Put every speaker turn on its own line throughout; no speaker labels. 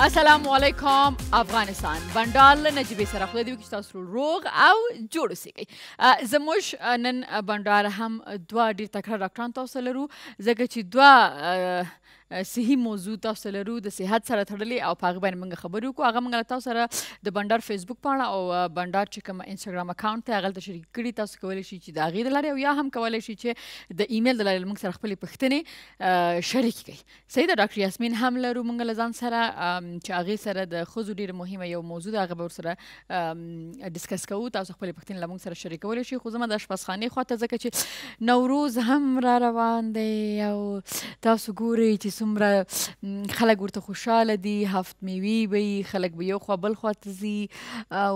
السلام علیکم افغانستان بنډال نجیبې سره خدای دې وکړي چې تاسو روغ او جوړ اوسئ. زموږ نن بنډار هم دوه ډېر تکړه ډاکټران تاسو لرو ځکه چې دوه صحي موضوع تاسو لرو د صحت سره تړلې او په هغه باندې موږ خبرې وکړو. هغه موږ له تاسو سره د بنډار فیسبوک پاڼه او بنډار چې کوم انسټاګرام اکاونټ دی هغلته شریک کړي. تاسو کولی شئ چې د هغې د لارې او یا هم کولی شئ چې د ایمیل د لارې موږ سره خپلې پوښتنې شریک کړئ. صحیح ده. ډاکټر یاسمین هم لرو موږ له ځان سره چې هغې سره د ښځو ډېره مهمه یو موضوع ده هغه به ورسره ډسکس کوو. تاسو خپلې پوښتنې له موږ سره شریکولی شئ. خو زما د اشپزخانې خواته ځکه چې نوروز هم را روان دی او تاسو ګورئ چې څومره خلک ورته خوشحاله دي. هفت میوې به وي، خلک به یو خوا بل خوا ته ځي او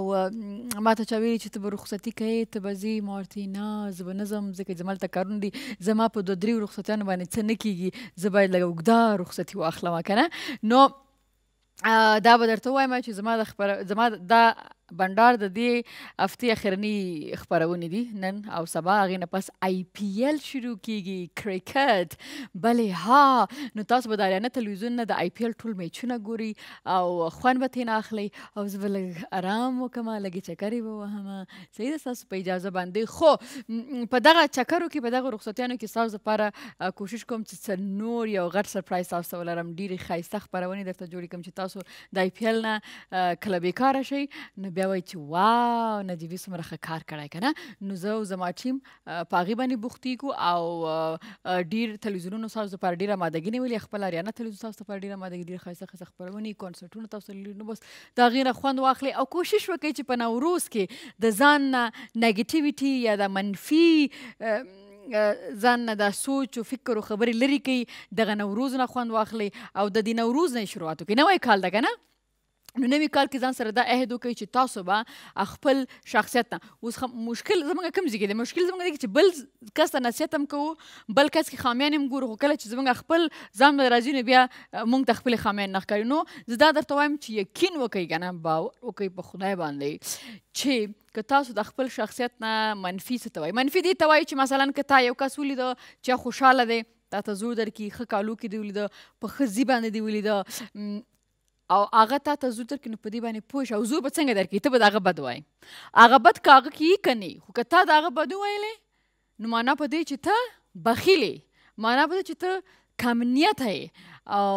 ما ته چا ویلي چې ته به رخصتي کوې ته به ځې. ما ورته نه زه به نه ځم ځکه چې زما هلته کارونه دي. زما په 2-3 رخصتیانو باندې څه نه کېږي. زه باید لږ اوږده رخصتي واخلم که نه. نو دا به درته ووایم چې زما دا بنډار د دې هفتې اخرني خپرونې دي نن او سبا. هغې نه پس IPL شروع کېږي، کرکټ. بلې ها نو تاسو به د اریانا تلویزیون نه د IPL ټول میچونه ګورئ او خوند به ترېنه اخلئ او زه به لږ ارام وکړم، لږې چکرې به وهم. صحیح ده ستاسو په اجازه باندې. خو په دغه چکرو کې په دغه رخصتیانو کې ستاسو دپاره کوشش کوم چې څه نور یو غټ سرپرایز تاسو ته ولرم. ډېرې ښایسته خپرونې درته جوړې کړم چې تاسو د IPL نه کله بېکاره شئ نو بیا وایي چې واو نجیبې څومره ښه کار کړی که نه. نو زه او زما ټیم په هغې باندې بوختېږو او ډېر تلویزیونونو ستاسو دپاره ډېره امادګي نیولې. خپل اریانا تلویزیون ستاسو دپاره ډېره امادګي، ډېر ښایسته ښایسته خپرونې کنسرټونه تاسو لري. نو بس د هغې نه خوند واخلئ او کوشش وکړئ چې په نوروز کې د ځان نه نیګیټیویټي یا د منفي ځان نه دا سوچ او فکر او خبرې لرې کړئ. دغه نوروز نه خوند واخلئ او د دې نوروز نه یې شروعات وکړئ. نوی کال ده که نه. نو نوي کال کې ځان سره دا عهد وکړئ چې تاسو به خپل شخصیت نه اوس مشکل زموږ کوم ځای کې دی. مشکل زموږ دی چې بل کس ته نصیحت هم کوو، بل کس کې خامیان هم ګورو، خو کله چې زموږ خپل ځان به راځي نو بیا موږ ته خپلې خامیان نه ښکاري. نو زه دا درته وایم چې یقین وکړئ که نه، باور وکړئ په خدای باندې چې که تاسو د خپل شخصیت نه منفي څه ته وایي. منفي دې ته وایي چې مثلا که تا یو کس ولیده چې خوشحاله دی، تا ته زور درکړي، ښه کالو کې دې ولیده، په ښه ځي باندې دې ولیده او هغه تا ته زور درکړي نو په دې باندې پوه شه. او زور به څنګه درکړي؟ ته به د هغه بد وایې. هغه بد که هغه کې یې که نه خو که تا د هغه بد وویلې نو معنا په دې چې ته بخیل یې، معنا په دې چې ته کم نیته یې او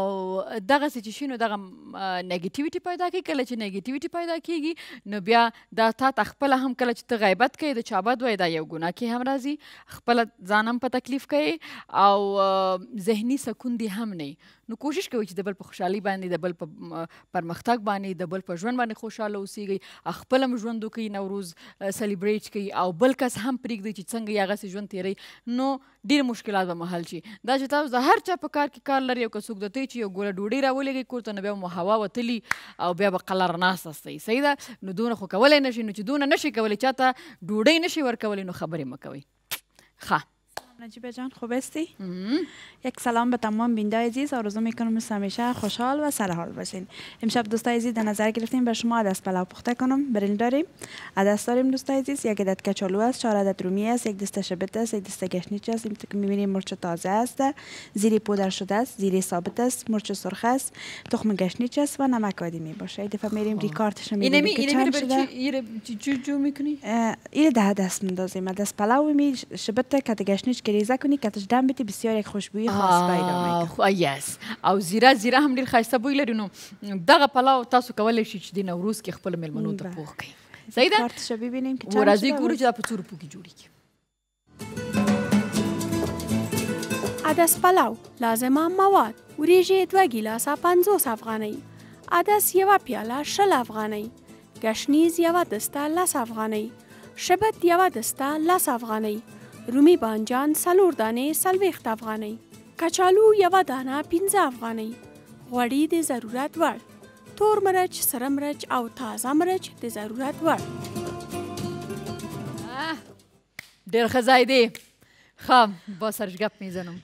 دغسې چې شي نو دغه نیګیټیویټي پیدا کوي. کله چې نیګیټیویټي پیدا کېږي نو بیا دا تا ته خپله هم کله چې ته غیبت کوې د چا بد وایې دا یو ګناه کې هم راځي، خپله ځان هم په تکلیف کوې او ذهني سکون دې هم نه. نو کوشش کوئ چې د بل په خوشحالي باندې، د بل په پرمختګ باندې، د بل په ژوند باندې خوشحاله اوسېږئ، خپل هم ژوند وکړئ، نوروز سلیبریټ کړئ او بل کس هم پرېږدئ چې څنګه یې هغسې ژوند تېروي. نو ډېر مشکلات به محل شي. دا چې تاسو د هر چا په کار کې کار لري او که څوک درته وایي چې یو ګوله ډوډۍ راولېږئ کور ته نو بیا به مو هوا وتلي او بیا به قلر ناست استئ. صحیح ده. نو دونه خو کولی نه شئ. نو چې دونه نه شئ کولی چا ته ډوډۍ نه شئ ورکولی نو خبرې مه کوئ. ښه
نجیبه جان خوب هستی؟ یک سلام به تمام بیننده عزیز. آرزو میکنم مثل همیشه خوشحال و سرحال باشین. امشب دوستای عزیز در نظر گرفتیم به شما عدس پلو پخته کنم. برنج داریم، عدس داریم دوستای عزیز، یک عدد کچالو است، 4 عدد رومی است، یک دسته شبت است، یک دسته گشنیج است. این که میبینیم مرچ تازه است، زیره پودر شده است، زیره ثابت است، مرچ سرخ است، تخم گشنیج است و نمک عادی باشه. این دفعه میریم ریکاردش رو میبینیم که چند شده.
اینه جو میکنی؟
این ده عدس میندازیم. عدس پلو می شبت کت گشنیج که ریزه کنی کتش دم بیتی بسیار یک خوشبویی خاص پیدا میکنه.
یس او زیره هم ډېر ښایسته بوی لري. نو دغه پلاو تاسو کولی شئ چې د نوروز کې خپلو میلمنو ته پوخ کړئ. صحیح ده.
کارتش رو ببینیم که چند شده.
راځئ ګورو چې دا په څو روپو کې جوړېږي.
عدس پلاو لازمه مواد: وریژې 2 ګیلاسه 50 افغانۍ، عدس 1 پیاله 60 افغانۍ، گشنیز 1 دسته 10 افغانۍ، شبت 1 دسته 10 افغانۍ، رومی بانجان 4 دانې 40 افغانۍ، کچالو 1 دانه 15 افغانۍ، غوړي د ضرورت وړ، تور مرچ، سره مرچ او تازه مرچ د ضرورت وړ.
ډېر ښه ځای دی. ښه با سرش گپ میزنم.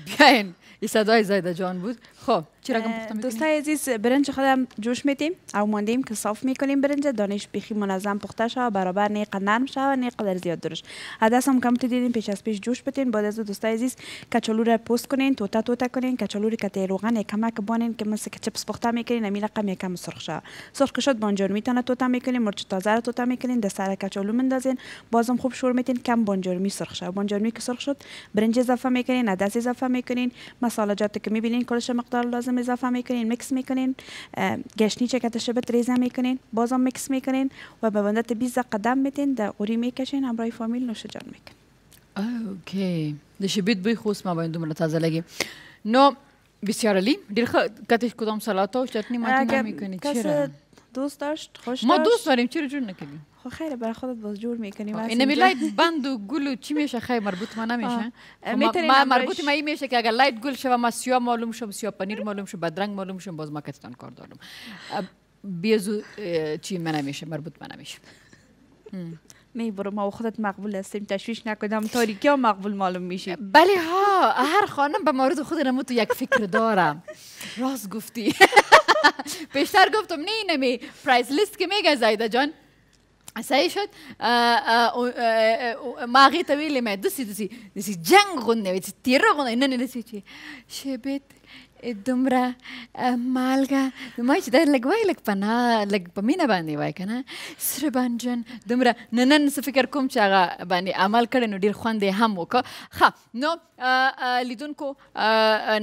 بیاین این صدای زایده جان بود. خب چرا گفتم
دوستای عزیز برنج خودم جوش میدیم او ماندیم که صاف میکنیم برنج دانش بیخی منظم پخته شود برابر نه قدر نرم شود نه قدر زیاد درشت عدس هم کم دیدین پیش از پیش جوش بدین بعد از دوستای عزیز کچالو را پوست کنین توتا کنین کچالو رو که روغن یکمک بانین که مثل که چپس پخته میکنین همین رقم یکم سرخ شود سرخ شد بانجان میتونه توتا میکنین مرچ تازه رو توتا میکنین دسر کچالو میندازین بازم خوب شور میتین کم بانجان سرخ شود بانجان که سرخ شد برنج اضافه میکنین عدس اضافه میکنین مساله‌جات که میبینین کلش مقدار لازم اضافه میکنین میکس میکنین گشنی چکتش به ریزه میکنین بازم میکس میکنین و به مدت 20 دقیقه دم میدین در قوری میکشین همراه فامیل نوش جان میکنین
اوکی د شبیت بوی خوست ما باید دومره تازه لگی نو بسیار علی دیر کتش کدام سلاتا و چتنی ماتی نمیکنی چرا
دوست داشت خوش
ما دوست داریم چرا جور نکنیم
خب خیره برای خودت باز جور میکنیم
اینمی لایت بند و گل و چی میشه خیلی مربوط ما نمیشه ما مربوط ما این میشه که اگر لایت گل شو ما سیاه معلوم شو سیاه پنیر معلوم شو بدرنگ معلوم شو باز ما کتتان کار دارم بیزو چی من نمیشه مربوط ما نمیشه
نه برو ما خودت مقبول هستیم تشویش نکنم تاریکی ها مقبول معلوم میشی
بله ها هر خانم به مورد خود نمو تو یک فکر دارم راست گفتی پیشتر گفتم نه نمی پرایس لیست که میگه زایده جان صحیح شد ما غی طویل ما دسی جنگ غنه تیره غنه نه دسی چی شبت دومره مالگه ما چې دا لږ وای لږ پناه لږ په مینه باندې وای که نه سره بانجان دومره نن څه فکر کوم چې هغه باندې عمل کړی نو ډېر خوند یې هم وکړه ښه نو لیدونکو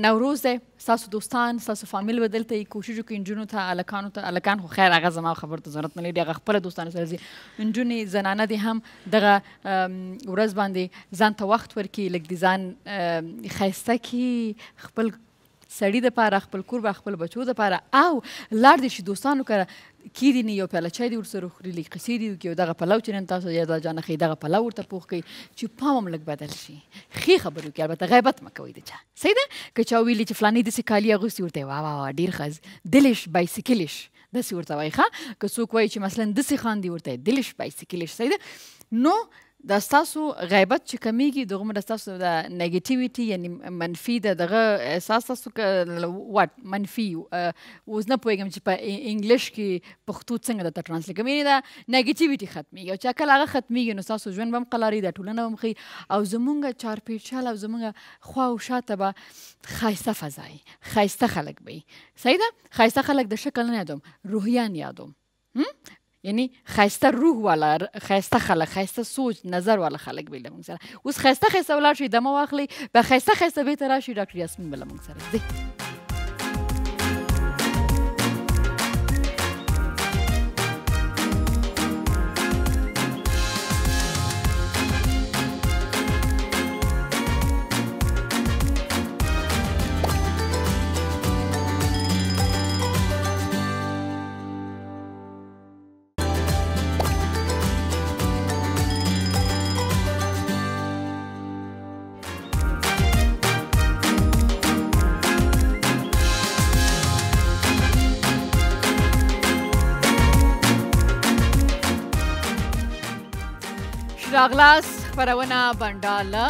نوروز دی ستاسو دوستان ستاسو فامیل به دلته یي کوشش وکړي نجونو ته هلکان خو خیر هغه زما خبرو ته ضرورت نه لري هغه خپله دوستانو سره ځي نجونې زنانه دې هم دغه ورځ باندې ځان ته وخت ورکړي لږ د ځان ښایسته کړي خپل سړی د پاره خپل کور به خپل بچو د پاره او لاړ دې شي دوستانو کره کیدی نه یو پیاله چای دې ورسره وخوري لږ قصې دې وکړي او دغه پلو چې نن تاسو یا دا جانه ښیي دغه پلو ورته پوخ کړئ چې پام هم لږ بدل شي ښې خبرې وکړي البته غیبت مه کوئ د چا صحیح ده که چا ویلي چې فلاني داسې کالي اغوستي ورته وایي واه ډېر ښه دلش بایسکلش داسې ورته وایي ښه که څوک وایي چې مثلا داسې خاندي ورته دلش بایسکلش صحیح ده نو دا ستاسو غیبت چې کمیږي دغه د ستاسو د نیګیټیویټي یعنی منفي دغه احساس تاسو واټ منفي اوس نه پوهېږم چې په انګلیش کې پښتو څنګه درته ټرانسلیټ کوم یعنې دا نیګیټیویټي ختمیږي او چې کله هغه ختمیږي نو ستاسو ژوند به هم قلاري دا ټولنه به هم ښي او زمونږ چارپیچال او زمونږ خوا او شاته به ښایسته فضا وي ښایسته خلک به وي صحیح ده ښایسته خلک د شکل نه یادوم روحیان یادوم یعنی خیسته روح والا خیسته خلق خیسته سوچ نظر والا خلق بیل مونږ سره اوس خیسته ولاړ شي دمه واخلي به خیسته بیرته راشي ډاکټر یاسمین بله مونږ سره دی راغلاست خپرونه بنډاله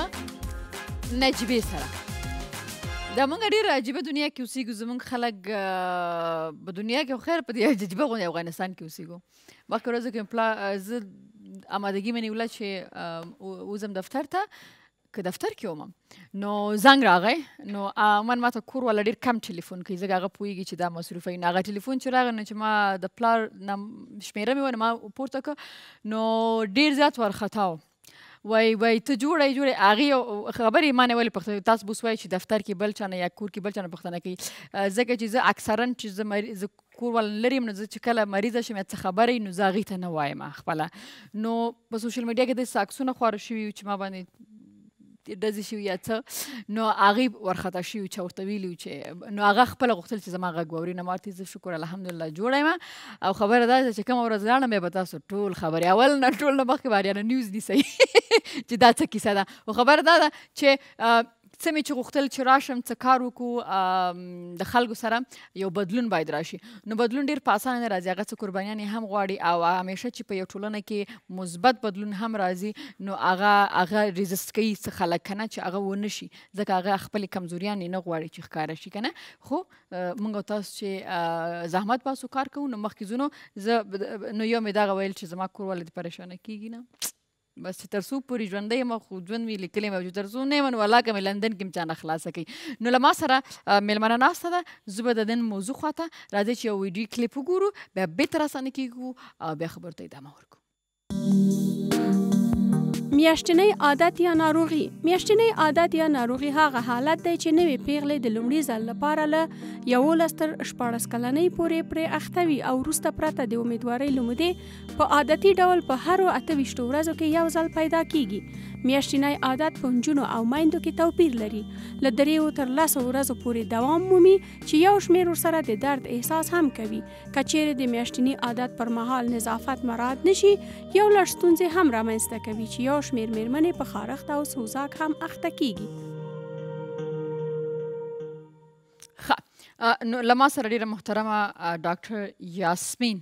نجیبې سره دا موږ ډېر عجیبه دنیا کې اوسېږو زموږ خلک په دنیا کې خو خیر په دې عجیبه غوندې افغانستان کې اوسېږو مخکې ورځو کې زه امادګي مې نیوله چې وځم دفتر ته که دفتر کې ومم نو زنګ راغی نو من ماته کور والا ډېر کم ټلیفون کوي ځکه هغه پوهېږي چې دا مصروفه وي نو هغه ټلیفون چې راغی نو چې ما د پلار شمېره مې ونه ما پورته کړه نو ډېر زیات وارخطا و وای ته جوړی هغې خبرې ما نه ولې پښتنه تاسو به اوس وایي چې دفتر کې بل چا نه یا کور کې بل چا نه پښتنه کوي ځکه چې زه اکثرا چې زه کور والا لرې یم نو زه چې کله مریضه شم یا څه خبرې نو زه هغې ته نه وایم خپله نو په سوشل میډیا کې داسې عکسونه خواره شوي چې ما باندې ډزې شوي یا څه نو هغې ورخطا شوي چې ورته ویلي چې نو هغه خپله غوښتل چې زما غږ واوري نو ما ورته زه شکر الحمدلله جوړه یم او خبره دا ده چې کومه ورځ لاړم بیا به تاسو ټول خبرې اول نه ټول نه مخکې به اریانه نیوز نیسئ چې دا څه کیسه ده خو خبره دا ده چې څه مې چې غوښتل چې راشم څه کار وکړو د خلکو سره یو بدلون باید راشي نو بدلون ډېر په اسانه نه راځي هغه څه قربانیانې هم غواړي او همیشه چې په یو ټولنه کې مثبت بدلون هم راځي نو هغه ریزست کوي څه خلک که نه چې هغه ونه شي ځکه هغه خپلې کمزوریانې نه غواړي چې ښکاره شي که نه خو موږ او تاسو چې زحمت باسو کار کوو نو مخکې ځو نو یو مې دغه ویل چې زما کور ولې دې پریشانه کېږي نه بس چې تر څو پورې ژوندی یم خو ژوند مې لیکلی یم چې تر څو نه یم نو الله که مې لندن کې م چا نه خلاصه کوي نو له ما سره مېلمنه ناسته ده زه به د نن موضوع خواته راځئ چې یو ویډیو کلیپ وګورو بیا بېرته راسره کېږو او بیا خبرو ته ادامه ورکړو
میاشتنی عادت یا ناروغي میاشتنی عادت یا ناروغي هغه حالت دی چې نوې پیغلې د لومړي ځل لپاره له 11 تر 14 کلنۍ پورې پرې اخته وي او وروسته پرته د امیدوارۍ له مودې په عادتي ډول په هرو 28 ورځو کې یو ځل پیدا کیږي میاشتنی عادت په نجونو او میندو کې توپیر لري له 3 تر 10 ورځو پورې دوام مومي چې یو شمېر ورسره د درد احساس هم کوي که چیرې د میاشتني عادت پر مهال نظافت مراعات نشي یو لږ ستونزې هم رامنځته کوي چې یو شمېر میرمنې په خارښت او سوزاک هم اخته کیږي
نو له ما سره ډېره محترمه ډاکټر یاسمین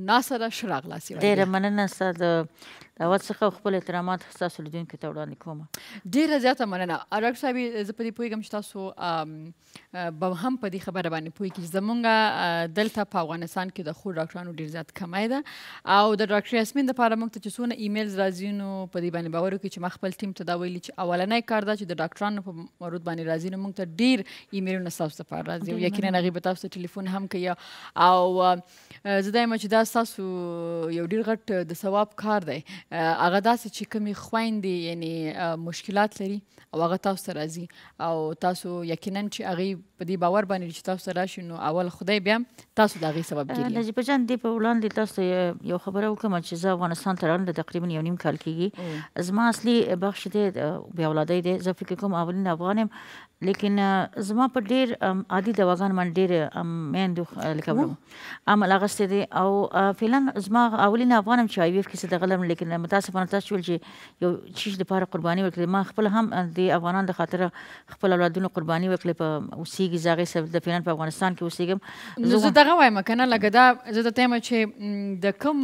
ناصره ښه راغلاست
ډېره مننه ستا د دعوت څخه خپل احترامات ستاسو لیدونکو ته وړاندې کوم
ډېره زیاته مننه ډاکټر صاحب زه په دې پوهېږم چې تاسو به هم په دې خبره باندې پوهېږي چې زمونږ دلته په افغانستان کې د ښو ډاکټرانو ډېر زیات کمی ده او د ډاکټر یاسمین دپاره موږ ته چې څونه ایمیلز راځي نو په دې باندې باور وکړئ چې ما خپل ټیم ته دا ویلي چې اولنی کار دا چې د ډاکټرانو په مورد باندې راځي نو موږ ته ډېر ایمیلونه ستاسو دپاره راځي او یقینا هغې به تاسو ته ټلیفون هم کوي او زه دا یم چې دا ستاسو یو ډېر غټ د ثواب کار دی هغه داسې چې کومې خویندې یعنې مشکلات لري او هغه تاسو ته راځي او تاسو یقینا چې هغې په دې باور باندې چې تاسو ته راشي نو اول خدای بیا تاسو د هغې سبب ګیري
نجیبه جان دې په وړاندې تاسو ته یو خبره وکړم چې زه افغانستان ته راغلم تقریبا یو نیم کال کېږي زما اصلي بخش دی بیا اولادۍ دی زه فکر کوم اولین افغان یم لیکن زما په ډېر عادي دواګان باندې ډېر میندو لکه عمل اخیستی دی او فعلا زما اولین افغان یم چې IVF کې څه دغه لرم لیکن متاسفانه تاسو ویل چې یو چیز دپاره قرباني ورکړې ما خپل هم د افغانانو د خاطره خپل اولادونو قرباني ورکړې په اوسېږي زه هغې سره د فعلا په افغانستان کې اوسېږم
نو زه دغه وایم که نه لکه دا زه درته یم چې د کوم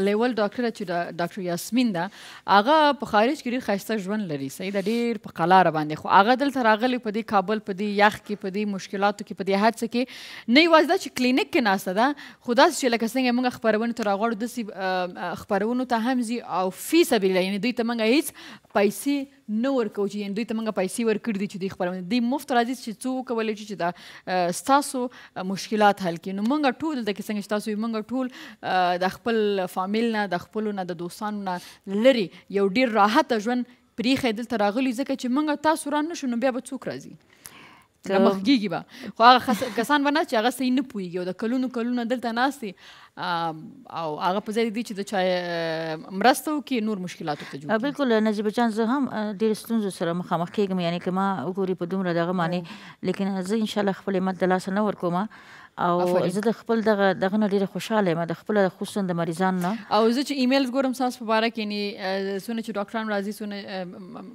لیول ډاکټره چې د ډاکټر یاسمین ده هغه په خارج کې ډېر ښایسته ژوند لري صحیح ده ډېر په قلاره باندې خو هغه دلته راغلی په دې کابل په دې یخ کې په دې مشکلاتو کې په دې هر څه کې نه یوازې دا چې کلینیک کې ناسته ده خو داسې چې لکه څنګه موږ خپرونې ته راغواړو داسې خپرونو ته هم ځي او فی سبیل الله یعنې دوی ته موږ هېڅ پیسې نه ورکوو چې یعنې دوی ته موږ پیسې ورکړي دي چې دوی خپرونې دوی مفت راځي چې څه وکولی شي چې دا ستاسو مشکلات حل کړي نو موږ ټول دلته کې څنګه چې تاسو موږ ټول د خپل فامیل نه د خپلو نه د دوستانو نه لرې یو ډېر راحته ژوند پرېښی دلته راغلي ځکه چې موږ تاسو را نه شو نو بیا به څوک راځي مخ کېږي به خو هغه کسان به نه چې هغه صحیح نه پوهېږي او د کلونو کلونه دلته ناست دي او هغه په ځای دی چې د چا مرسته وکړي نور مشکلاتو ته جوړ
بالکل نجیبه جان زه هم ډېرې ستونزو سره مخامخ کېږم یعنې که ما وګوري په دومره دغه باندې لیکن زه انشاءالله خپل همت د لاسه نه ورکوم او زه د خپل دغه نه ډېره خوشحاله یم د خپله خصوصا د مریضانو نه
او زه چې ایمیلز ګورم ستاسو په باره کې یعنې څونه چې ډاکټران راځي څونه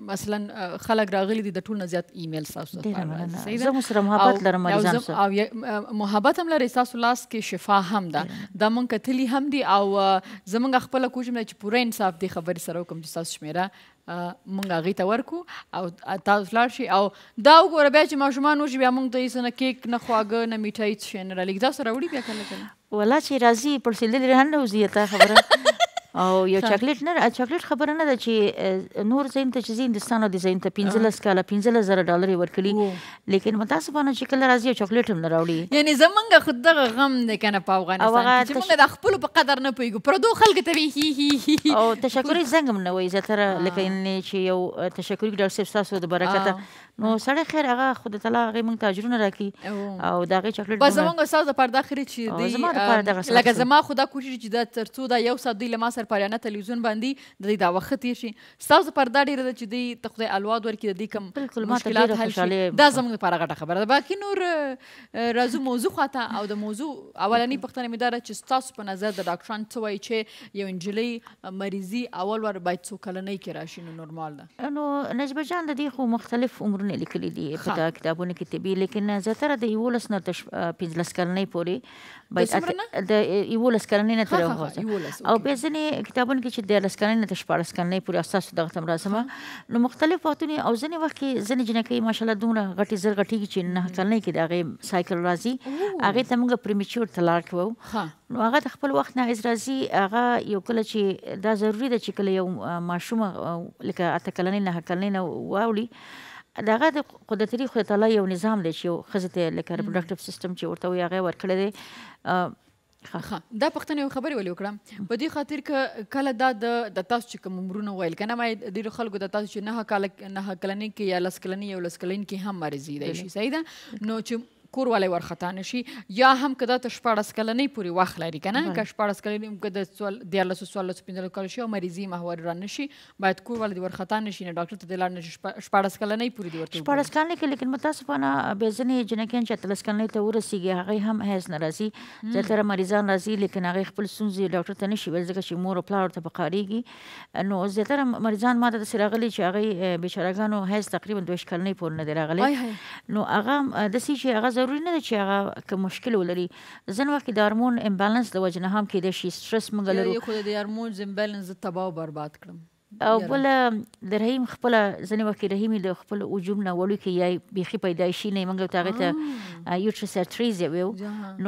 مثلا خلک راغلي دي د ټول نه زیات ایمیل ستاسو
لپاره زه هم سره محبت لرم مریضانو سره
او محبت هم لري ستاسو لاس کې شفا هم ده دا مونږ کتلي هم دي او زمونږ خپله کوشش دی چې پوره انصاف دې خبرې سره وکړم چې ستاسو شمېره مونږ هغې ته ورکو او تاسو لاړ شي او دا وګوره بیا چې ماشومان وشي بیا مونږ ته هېڅ نه کیک نه خواږه نه میټایي څه شی نه رالیږي دا سره راوړي بیا کله کله
والله چې راځي پړسېدلې هم نه وځي تا خبره او یو چاکلیټ نه چاکلیټ خبره نه ده چې نور ځایونو ته چې ځي هندوستان او دې ځایونو ته 15 کاله 15,000 ډالر یې ورکړي لیکن متاسفانه چې کله راځي یو چاکلیټ هم نه راوړي
یعنې زمونږ خو دغه غم دی که نه په افغانستان کې چې مونږ د خپلو په قدر نه پوهېږو پردو خلکو ته وي هي
او تشکري زنګ هم نه وایي زیاتره لکه چې یو تشکري ډاکټر صاحب ستاسو د برکته نو سړی خیر هغه خدای تعالی هغې موږ ته اجرونه راکړي او د هغې چاکلیټ
بس زمونږ ستاسو دپاره دا خرید چې لکه زما خو دا کوشش چې دا تر څو دا یو ساعت دوی له ما سره پاریانه تلویزیون باندې د دوی دا وخت تېر شي ستاسو دپاره دا ډېره ده چې دوی ته خدای الواد ورکړي د دوی کوم مشکلات حل شي دا زموږ دپاره غټه خبره ده باقي نور راځو موضوع خواته او د موضوع اولنۍ پوښتنه مې دا ده چې ستاسو په نظر د ډاکټران څه وایي چې یو نجلۍ مریضي اول ور باید څو کلنۍ کې راشي نو نورمال ده
نو نجبه جان د دې خو مختلف عمرونه ناولونه لیکلي دي په کتابونو کې طبي، لیکن زیاتره د 11 نه 15 کلنۍ پورې باید د 11 کلنۍ نه تر او بیا ځینې کتابونو کې چې 13 کلنۍ نه 14 کلنۍ پورې اساس دغه تم راځم نو مختلف وختونه او ځینې وخت کې ځینې جنکۍ ماشاءالله دومره غټي زر غټي چې نه کلنۍ کې دغه سایکل راځي هغه ته موږ پریمیچور طلاق وو نو هغه د خپل وخت نه از راځي هغه یو کله چې دا ضروری ده چې کله یو ماشوم لکه اته کلنۍ نه کلنۍ نه واوړي دغه د قدرتي خدای تعالی یو نظام دی چې ښځې ته لکه ریپروډکټیو سیستم چې ورته وي هغه ورکړی دی.
دا پښتنه یو خبرې ولې وکړم په دې خاطر که کله دا د تاسو چې کوم عمرونه ویل کنه ما ډېرو خلکو د تاسو چې نه کلنۍ کې یا لس کلنۍ یا لس کلنۍ کې هم مرضي دی شي صحیح ده نو چې کور والی ورخطا نشي یا هم که دا ته 14 کلنۍ پورې وخت لري که نه که 14 کلنۍ که د 14 15 کال شي او مریضي محور را نشي باید کور والی دې ورخطا نشي نه ډاکټر ته دې لاړ نشي 14 کلنۍ پورې دې ورته
14 کلنۍ کې لیکن متاسفانه بیا ځینې جنکیان چې 13 کلنۍ ته ورسېږي هغوی هم حیض نه راځي زیاتره مریضان راځي لیکن هغوی خپل ستونزې ډاکټر ته نشي ویل ځکه چې مور او پلار ورته پکارېږي نو زیاتره مریضان ما ته داسې راغلي چې هغوی بېچارهګانو حیض تقریبا 22 کلنۍ پورې نه دی راغلی نو هغه داسې چې هغه ضروري نه ده چې هغه که مشکل ولري ځینې وخت کې د هارمون امبالانس د وجې نه هم کیدای شي سټرس موږ لرو
خو د هارمونز امبالانس تباه او برباد کړم
او بله د رحیم خپله ځینې وخت کې رحیم د خپل وجوب نه وړوکی یا بیخي پیدایشي نه موږ ورته هغې ته یوټرس ارتریزیا ویو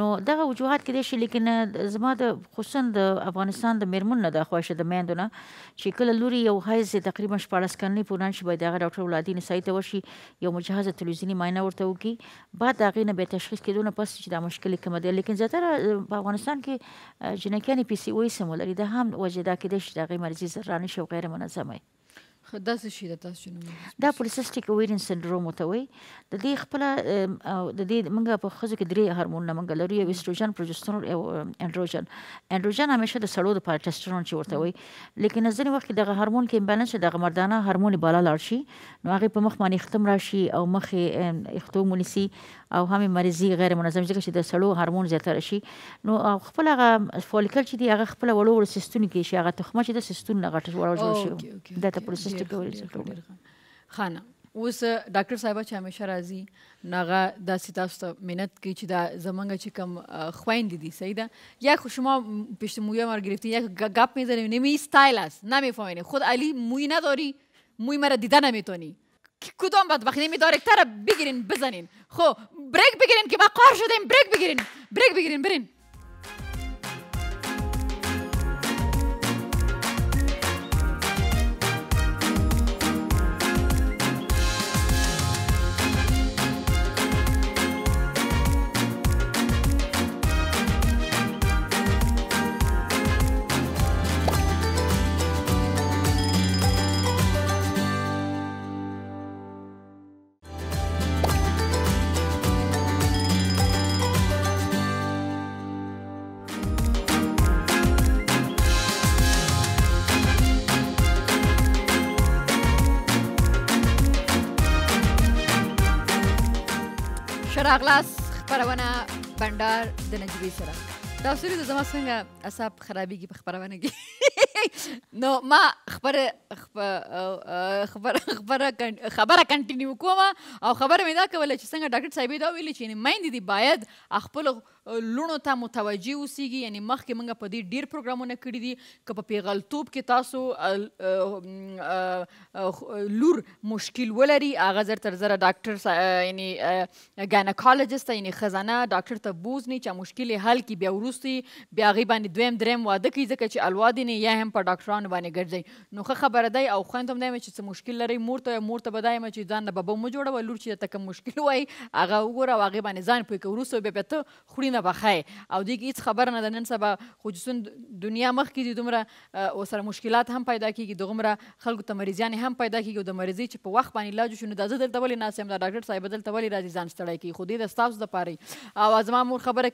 نو دغه وجوهات کیدای شي لیکن زما د خصوصا د افغانستان د میرمنو نه دا خواهشه د میندو نه چې کله لوري یو حیض تقریبا 14 کلنۍ پورې رانشي باید هغه ډاکټر ولادي نسایي ته ورشي یو مجهزه تلویزیوني معاینه ورته وکړي بعد د هغې نه بیا تشخیص کېدو نه پس چې دا مشکل یې کومه دی لیکن زیاتره په افغانستان کې جنکیانې پی سی او ایس هم ولري دا هم وجه دا کیدای شي د هغې مرضي زر رانشي او غیر منظمه
دا څه شي ده تاسو چې
دا پولیسسټیک اوویرین سنډروم ورته وایي د دې خپله د دې موږ په ښځو کې 3 هارمونونه موږ لرو یو ایسټروجن پروجسترون او انډروجن همیشه د سړو دپاره ټسټرون چې ورته وایي لیکن ځینې وخت کې دغه هارمون کې امبالانس دغه مردانه هارمون بالا لاړ شي نو هغې په مخ باندې ختم راشي او مخ یې اختوم ونیسي او هم مرضي غیر منظم ځکه چې د سړو هارمون زیاتره شي نو خپل هغه فولیکل چې دی هغه خپله وړو وړو سیستونو کې شي هغه تخمه چې د سیستون نه غټه وړه جوړ شي دا ته پروسیسټیک
خانه اوس ډاکټر صاحبه چې همیشه راځي نو هغه داسې تاسو ته منت کوي چې دا زمانگه چې کم خویندې دي صحیح ده یا شما پشت موی ما گرفتین یا گپ میزنیم نمی استایل است نمیفهمینی خود علی موی نداری موی مرا دیده نمیتونی کدام بدبخت نمیداره یک طرف بگیرین بزنین خب بریک بگیرین که ما قار شدیم بریک بگیرین برین راغلاس خبرونه بندر د نجیبې سره دا سوري د زما څنګه اعصاب خرابېږي په خبرونه کې نو ما خبره کنټینیو کوم او خبره مې دا کوله چې څنګه ډاکټر صاحب دا ویلي چې میندې دي باید خپل لونو ته متوجه اوسیږي یعنی مخکې موږ په دې ډېر پروګرامونه کړي دي که په پیغلتوب کې تاسو لور مشکل ولري هغه زر تر زره ډاکټر یعنی ګاینکالوجسټ ته یعنی ښځانه ډاکټر ته بوزني چې مشکل یې حل کړي بیا وروستې بیا هغې باندې دویم دریم واده کوي ځکه چې الوادې نه یا هم په ډاکټرانو باندې ګرځئ نو ښه خبره دی او خویندو هم دا یم چې څه مشکل لرئ مور ته به دا یم چې ځان نه ببه مه جوړوه لور چې درته کوم مشکل وایي هغه وګوره او هغې باندې ځان پوه کړه وروسته بیا ته خوري نه بخای او دې کې هېڅ خبره نه ده نن سبا خصوصا دنیا مخکې دي دومره ورسره مشکلات هم پیدا کېږي دغومره خلکو ته مریضیانې هم پیدا کېږي او د مریضۍ چې په وخت باندې علاج وشي نو دا زه دلته ولې ناست یم دا ډاکټر صاحب دلته ولې راځي ځان ستړی کوي خو دې د ستاسو دپاره او زما مور خبره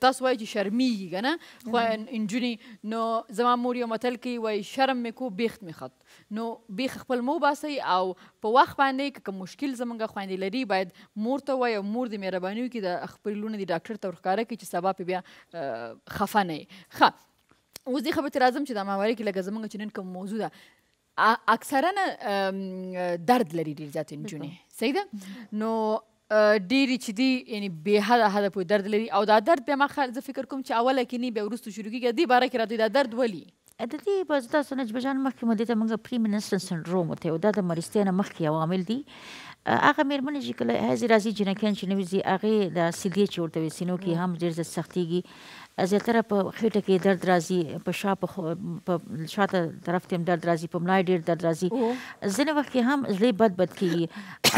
تاسو وایي چې شرمیږي که نه خو نجونې نو زما مور یو متل کوي وایي شرم مې کو بیخت مې خط نو بیخ خپل مو باسئ او په وخت باندې که مشکل زموږ خویندې لري باید مور ته وایي او مور د مهرباني وکړي د خپل لونه د ډاکټر ته ورښکاره کړي چې سبا پې بیا خفه نه یې ښه اوس دې خبرې ته راځم چې دا ماورې کې لکه زموږ چې نن کوم موضوع ده اکثرا درد لري ډېر زیات نجونې صحیح ده نو ډېرې چې دي یعنې بې حده پورې درد لري او دا درد بیا ما زه فکر کوم چې اوله کې نه بیا وروسته شروع کېږي دې باره کې راته دا درد ولي
د دې به زه تاسو نجبه جان مخکې مو دې ته موږ پري منسترل سنډروم ورته وایو دا د مرستیا نه مخکې عوامل دي هغه مېرمنې چې کله حیض راځي جنکیان چې نوي ځي هغې د سیدې چې ورته وایي سینو کې هم ډېر زیات سختېږي زیاتره په خېټه کې درد راځي په شا په شاته طرف کې هم درد راځي په ملای ډېر درد راځي ځینې وخت کې هم زړه بد کېږي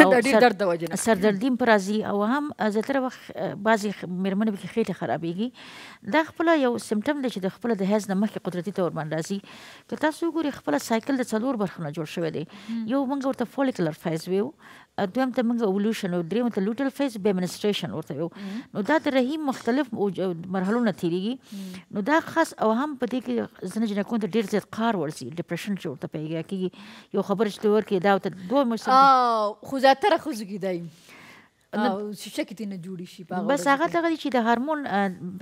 او سردردي هم په راځي او هم زیاتره وخت بعضې مېرمنې پکې خېټه خرابېږي دا خپله یو سمټم دی چې د خپله د حیض نه مخکې قدرتي طور باندې راځي که تاسو وګورئ خپله سایکل د 4 برخو نه جوړ شوی دی یو موږ ورته فولیکولر فیز ویو دویم ته موږ اوولوشن او دریم ته لوټل فیز بیا منستریشن ورته ویو نو دا د رحیم مختلف مرحلو نه تیریږي نو دا خاص او هم په دې کې ځینې جنکو ته ډېر زیات قهر ورځي ډپریشن چې ورته پیدا کېږي یو خبره چې ته ورکړې دا ورته 2 موسم
خو زیاتره ښځو کې دی شیشه کې نه جوړی شي
بس هغه دغه چې د هارمون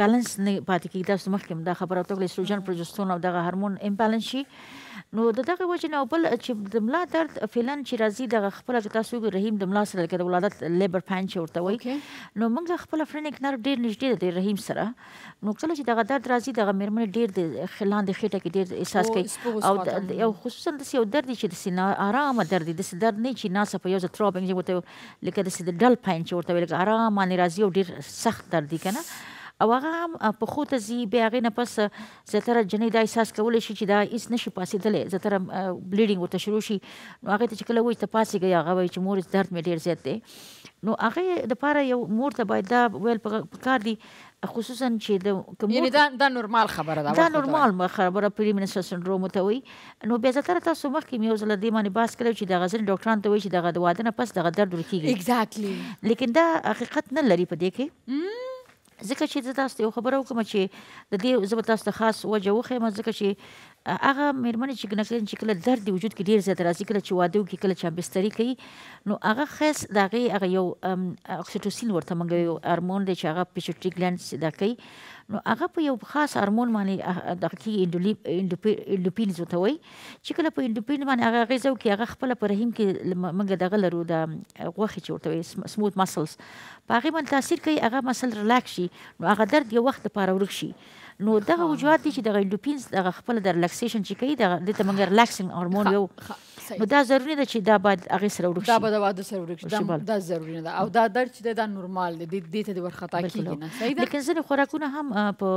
بیلانس نه پاتې کېږي تاسو مخکې دا خبره ورته وکړه استروجن پروجسترون او دغه هارمون امبیلانس شي نو د دغه وجه نه بل چې د ملا درد فعلا چې راځي دغه خپله که تاسو وګورئ رحیم د ملا سره لکه د ولادت لیبر پین چې ورته وایي نو موږ خپله فرینک نرو ډېر نږدې ده د رحیم سره نو کله چې دغه درد راځي دغه مېرمنې ډېر د لاندې خېټه کې ډېر احساس کوي او یو خصوصا داسې یو درد چې داسې ارامه درد دی داسې درد نه چې ناڅاپه یو ځل تروبینګ چې ورته لکه داسې د ډل پین چې ورته وایي لکه ارام باندې راځي او ډېر سخت درد دی که نه او هغه هم په ښو ته ځي بیا هغې نه پس زیاتره جنۍ دا احساس کولی شي چې دا هېڅ نشي پاسېدلی زیاتره بلیډینګ ورته شروع شي نو هغې ته چې کله وایي ته پاڅېږئ هغه وایي چې مور درد مې ډېر زیات دی نو هغې دپاره یو مور ته باید دا ویل پکار دي خصوصا چې
یعنې دا نورمال خبره ده
دا نورمال خبره پري منسترل سنډروم ورته وایي نو بیا زیاتره تاسو مخکې مې یو ځله دې باندې بحث کړی چې دغه ځینې ډاکټران ته وایي چې دغه د واده نه پس دغه درد ورکېږي
ایګزیکټلی
لیکن دا حقیقت نه لري په دې کې ځکه چې زه تاسو ته یو خبره وکړم چې د دې زه به تاسو ته خاص وجه وښیم ځکه چې هغه مېرمنې چې کله درد د وجود کې ډېر زیات راځي کله چې واده وکړي کله چې بستري کوي نو هغه خاص د هغې هغه یو اکسیټوسین ورته موږ یو هارمون دی چې هغه پیچوټري ګلینډ دا کوي نو هغه په یو خاص هارمون باندې دغه کېږي انډوپینز ورته وایي چې کله په انډوپین باندې هغه اغېزه وکړي هغه خپله په رحیم کې موږ دغه لرو د غوښې چې ورته وایي سموث مسلز په هغې باندې تاثیر کوي هغه مسل ریلاکس شي نو هغه درد یو وخت دپاره ورک شي نو دغه وجوهات دي چې دغه انډوپینز دغه خپله د ریلاکسیشن چې کوي دغه ته موږ ریلاکسینګ هارمون یو نو دا ضروري ده چې دا باید هغې سره ورک شي
دا به د واده سره ورک شي دا ضروري نه ده او دا درد چې دی دا نورمال دی دې ته دې ورخطا کېږي نه صحیح ده
لیکن ځینې خوراکونه هم په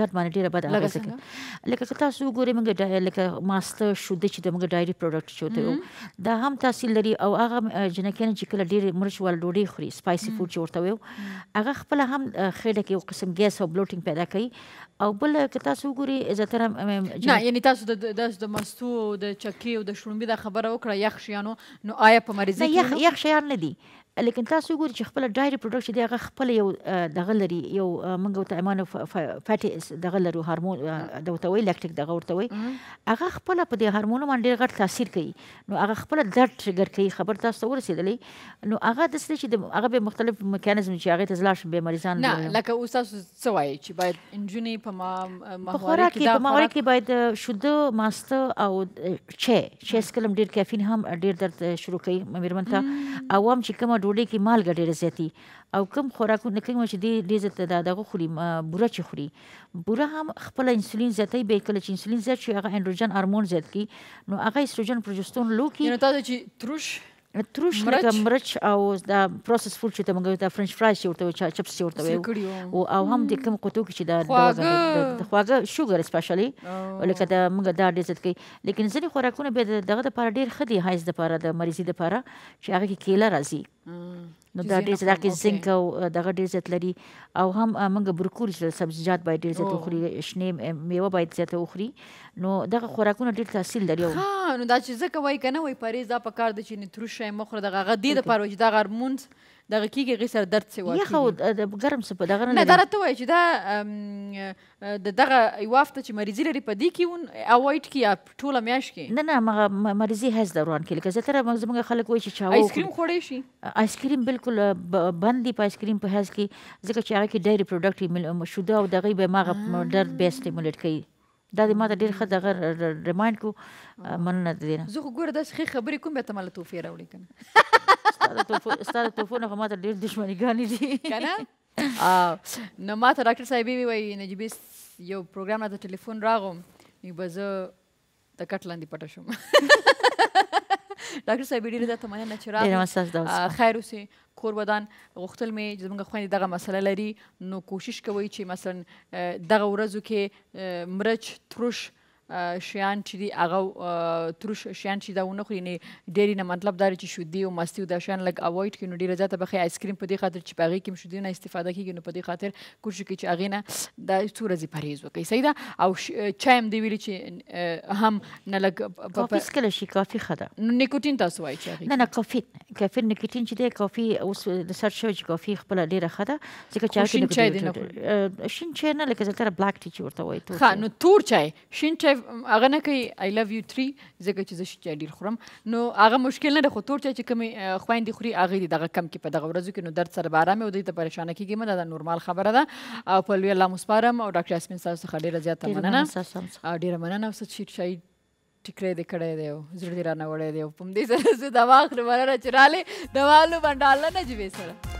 درد باندې ډېره بده اغېزه کوي لکه که تاسو وګورئ موږ لکه ماسته شوده چې د موږ ډایري پروډکټ چې ورته وایو دا هم تاثیر لري او هغه جنکیان چې کله ډېرې مرچ واله ډوډۍ خوري سپایسي فوډ چې ورته وایو هغه خپله هم خېټه کې یو قسم ګیس او بلوټینګ پیدا کوي او بل که تاسو وګورئ زیاتره
نه یعنې تاسو د مستو د چکې او د شړومبې دا خبره وکړه یخ شیانو نو آیا په مریضۍ
کې یخ شیان نه دي لیکن تاسو وګورئ چې خپله ډایري پروډکټ چې دی هغه خپله یو دغه لري یو موږ ورته امانو فیټي دغه لرو هارمون د ورته وایي لیکټیک دغه ورته وایي هغه خپله په دې هارمونو باندې ډېر غټ تاثیر کوي نو هغه خپله درد ټریګر کوي خبر تاسو ته ورسېدلی نو هغه داسې دی چې هغه به مختلف میکانیزم چې هغې ته لاړ شي بیا مریضان
نه لکه اوس تاسو څه وایي چې باید نجونې
په ماهواره کې باید شوده ماسته او چای څکل هم ډېر کافین هم ډېر درد شروع کوي مېرمن ته او هم چې کومه ډوډۍ کې مالګه ډېره زیاتي او کوم خوراکونه کوم چې ډېر زیات دغه خوري بوره چې خوري بوره هم خپله انسولین زیاتوي بیا کله چې انسولین زیات شي هغه انډروجن هارمون زیات کړي نو هغه استروجن پروجسترون لو کړي
یعنې تاسو چې تروش
لکه مرچ او دا پروسس فوډ چې ته موږ دا فرنچ فرایز چې ورته وایو چپس چې ورته وایو او هم د کوم قطو کې چې د خواږه شوګر اسپیشلی لکه د موږ دا ډېر زیات کوي لیکن ځینې خوراکونه بیا دغه دپاره ډېر ښه دي حیض دپاره د مریضي دپاره چې هغه کې کیله راځي نو دا ډېر زیات کې زنک او دغه ډېر زیات لري او هم موږ بروکولي چې سبزیجات باید ډېر زیات وخوري شنې میوه باید زیاته وخوري نو دغه خوراکونه ډېر تاثیر لري
نو دا چې ځکه وایي که نه وایي پرهیز دا پکار ده چې تروش شی مه خوره دغه هغه دې دپاره وایي چې دغه هارمونز دغه کېږي هغې سره درد څه واقع
یخ ګرم څه په دغه
نه دا راته وایي چې دا د دغه یوه هفته چې مریضي لري په دې کې اوایډ کړي یا ټوله میاشت کې
نه مریضي حیض دوران کې لکه زیاتره زموږ خلک وایي چې چاو
آیسکریم خوړی شي
آیسکریم بالکل بند دي په آیسکریم په حیض کې ځکه چې هغه کې ډایري پروډکټ شوده او دغې به هماغه درد بیا سټیمولیټ کوي دا د ماته ډېر ښه دغه ریمایند کړو مننه د دې نه
زه خو ګوره داسې ښې خبرې کوم بیا ته ماله توفیې راوړې که نه
ستا د توفو نه خو ماته ډېر دښمنیګانې دي
که نه نو ما ته ډاکټر صاحبې ووایي نجیبې یو پروګرام راته ټلیفون راغوم نو به زه د کټ لاندې پټه شوم ډاکټر صاحب ډېره زیاته مننه چې راغلې خیر اوسې کور ودان غوښتل مې چې زموږ خویندې دغه مسله لري نو کوشش کوئ چې مثلا دغه ورځو کې مرچ ترش شیان چې دي هغه ترش شیان چې دا ونه خوري یعنې ډېرې نه مطلب دا چې شودې او مستې او دا شیان لږ اوایډ کړي نو ډېره زیاته به ښه آیسکریم په دې خاطر چې په هغې کې هم شودې نه استفاده کېږي نو په دې خاطر کوشش وکړي چې هغې نه دا څو ورځې پرهیز وکړئ صحیح ده او چای هم دې ویلي چې هم نه لږ
کافي څکلی شي کافي ښه ده
نو نیکوټین تاسو وایي چې هغې
نه کافي نیکوټین چې دی کافي اوس ریسرچ شوی چې کافي خپله ډېره ښه ده ځکه چې
شین چای دې نه
شین چای نه لکه زلتره بلاک ټي چې ورته وایي
ښه نو تور چای شین چای هغه نه کوي I love you 3 ځکه چې زه شین چای ډېر خورم نو هغه مشکل نه ده خو تور چای چې کومې خویندې خوري هغې دې دغه کم کړي په دغه ورځو کې نو درد سره به ارام وي او دوی ته پریشانه کېږي مه دا نورمال خبره ده او په لوی الله مو سپارم او ډاکټر یاسمین ستاسو څخه ډېره زیاته مننه ډېره مننه او څه چې چای ټیکری دې کړی دی او زړه دې رانه وړی دی او په همدې سره زه دوا اخلم مننه چې رالې دوا لو بنډاله نجیبې سره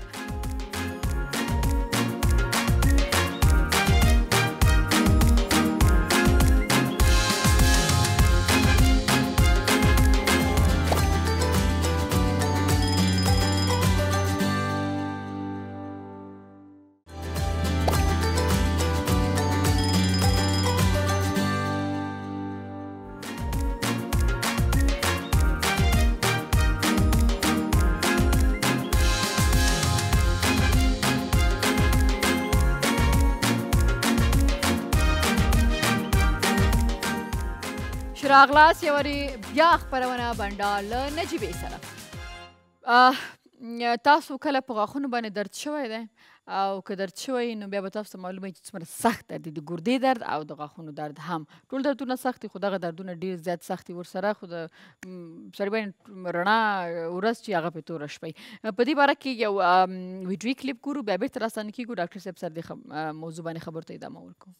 راغلاس یو وارې بیا خپرونه بنډال له نجیبې سره تاسو کله په غاښونو باندې درد شوی دی او که درد شوی نو بیا به تاسو ته معلومه وي چې څومره سخت درد دی د ګردې درد او د غاښونو درد هم ټول دردونه سخت دي خو دغه دردونه ډېر زیات سخت دي ورسره خو د سړي باندې رڼا ورځ چې هغه پرې توره شپی په دې باره کې یو ویډیوي کلیپ ګورو بیا بېرته راستانه کېږو ډاکټر صاحب سره دې موضوع باندې خبرو ته ادامه ورکوو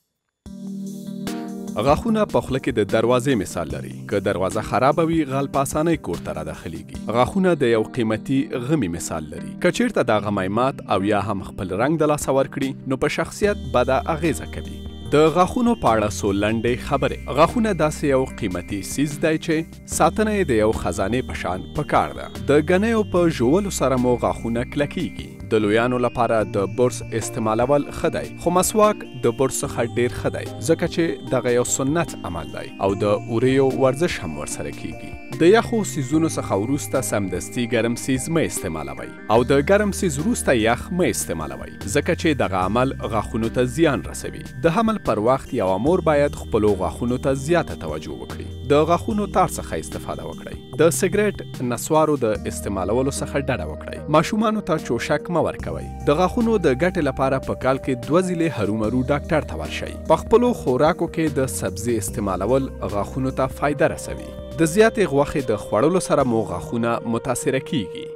غاښونه په خوله کې د دروازې مثال لري که دروازه خرابه وي غل په اسانۍ کور ته راداخلیږي غاښونه د یو قیمتي غمي مثال لري که چیرته دا غمی مات او یا هم خپل رنګ د لاسه ورکړي نو په شخصیت بده اغیزه کوي د غاښونو په اړه څو لنډې خبرې غاښونه داسې یو قیمتي څیز دی چې ساتنه یې د یو خزانې په شان پکار ده د ګنیو په ژولو سره مو غاښونه کلکیږي د لویانو لپاره د برس استعمالول ښه دی خو مسواک د برس څخه ډېر ښه دی ځکه چې دغه یو سنت عمل دی او د اوریو ورزش هم ورسره کیږي د یخو سیزونو څخه وروسته سمدستي ګرم سیز مه استعمالوئ او د ګرم سیز وروسته یخ مه استعمالوئ ځکه چې دغه عمل غاښونو ته زیان رسوي د حمل پر وخت یوه مور باید خپلو غاښونو ته زیاته توجه وکړي د غاښونو تار څخه استفاده وکړئ د سګرټ نسوارو د استعمالولو څخه ډډه وکړئ ماشومانو ته چوشک مه ورکوئ د غاښونو د ګټې لپاره په کال کې 2 ځلې هرومرو ډاکټر ته ورشئ په خپلو خوراکو کې د سبزي استعمالول غاښونو ته فایده رسوي د زیاتې غوښې د خوړلو سره مو غاښونه متاثره کیږي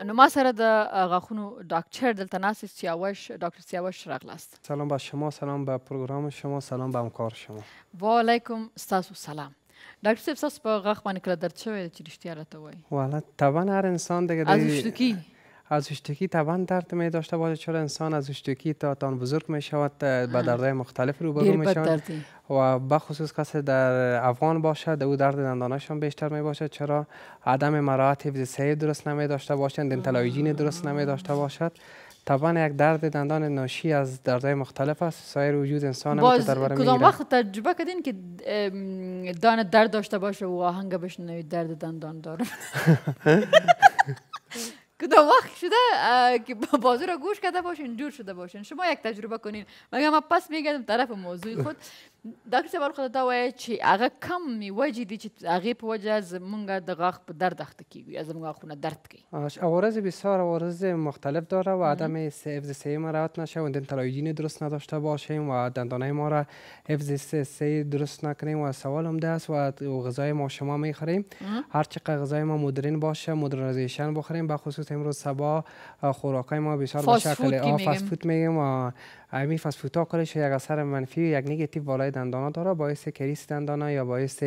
نو ما سره د غاښونو ډاکتر دلته ناست سیاوش دکتر سیاوش راغلاست
سلام به شما سلام به پروگرام شما سلام به همکار شما
و علیکم ستاسو سلام دکتر صاحب ستاسو په غاښ باندې کله درد شوی چې رښتیا راته وایي
والا طبعا هر انسان دیگه
از اشتکی
از اشتکی طبعا درد می داشته باشه چرا انسان از اشتکی تا تان بزرگ می شود به دردهای مختلف روبرو می شود و بخصوص کسی در افغان باشد او درد دندانشان بیشتر می باشد چرا عدم مراعات حفظ صحی درست نمی داشته باشند دنتال هایجین درست نمی داشته باشد طبعا یک درد دندان ناشی از دردهای مختلف است سایر وجود انسان هم در بر
کدام وقت تجربه کردین که دان درد داشته باشه و آهنگ بشنوی درد دندان داره کدام وقت شده که بازو را گوش کرده باشین جور شده باشین شما یک تجربه کنین مگه ما پس میگردم طرف موضوع خود دکتر صاحب خود تا وایي چې هغه کم وجه دي چې هغه په وجه زمونږ د غاښ په درد اخته کیږي از زمونږ غاښونه درد کوي
عوارض بسیار عوارض مختلف داره و عدم حفظ صحی ما رعایت نشه و دنتال هایجین درست نداشته باشیم و دندانهای ما را حفظ صحی درست نکنیم و سوال هم ده است و غذای ما شما میخوریم هر چقدر غذای ما مدرن باشه مدرنایزیشن بخوریم به خصوص امروز صبح خوراکای ما بسیار به شکل فاست فود میگیم و همین فست فود ها کلش یک اثر منفی یک نگاتیو بالای دندانا داره، باعث کریس دندانا یا باعث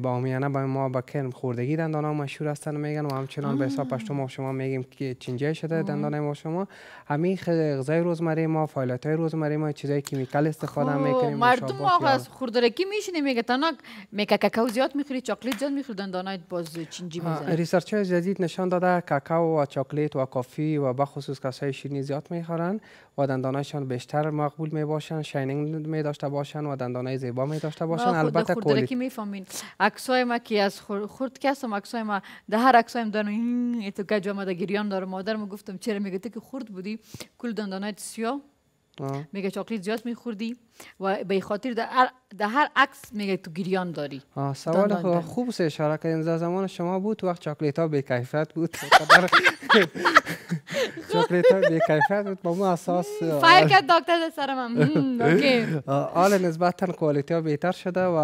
با آمیانه با ما با کرم خوردگی دندانا مشهور هستن میگن و همچنان به حساب پشتو ما شما میگیم که چینجه شده دندانای ما شما. همین غذای روزمره ما، فایلات های روزمره ما، چیزای کیمیکال استفاده میکنیم.
مردم ما از خوردرکی میشینه میگه تنها میگه کاکائو زیاد میخوری، چاکلیت زیاد میخوری، دندانایت باز چینجی میزنه.
ریسرچ های جدید نشان داده کاکائو و چاکلیت و کافی و بخصوص کسای شیرینی زیاد میخورن و دندانایشان بیشتر مقبول میباشن، شاینینگ می داشته باشن و دندانای زیبا می داشته باشن. البته
خوردرکی میفهمین. عکسای ما که از خورد کسم عکسای ما ده هر عکسایم دارن تو گجا ما گریان داره. مادرم گفتم چرا؟ میگه تو که خورد بودی کل دندانایت سیاه، میگه چاکلیت زیاد میخوردی و به خاطر در هر عکس میگه تو گریان داری.
سوال خوب سه اشاره کردین. در زمان شما بود وقت چاکلیت ها بی کیفیت بود. چاکلیت ها بی کیفیت بود با ما اساس
فایر کرد دکتر سرم. اوکی.
حالا نسبتا کوالیتی ها بهتر شده و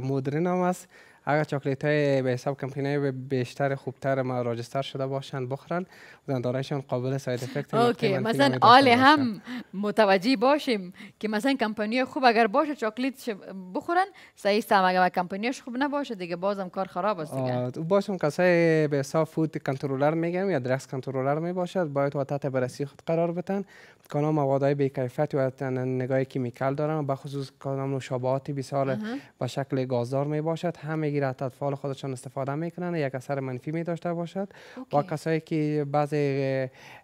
مدرن هم است. اگر چاکلیت های به حساب کمپینای بیشتر خوبتر ما راجستر شده باشن بخورن دندانایشان قابل ساید افکت.
اوکی. مثلا آل هم متوجه باشیم که مثلا کمپانی خوب اگر باشه چاکلیت بخورن صحیح است، اگر کمپانیش خوب نباشه دیگه بازم کار خراب است دیگه.
باشم کسای به حساب فود کنترلر میگم یا درکس کنترلر می باشد باید و تحت بررسی خود قرار بدن. کدام موادهای بی کیفیت و نگاه کیمیکال دارن، به خصوص کدام نوشابهاتی بسیار با شکل گازدار می باشد هم میگیره اطفال خودشان استفاده میکنن، یک اثر منفی می داشته باشد. و کسایی که بعضی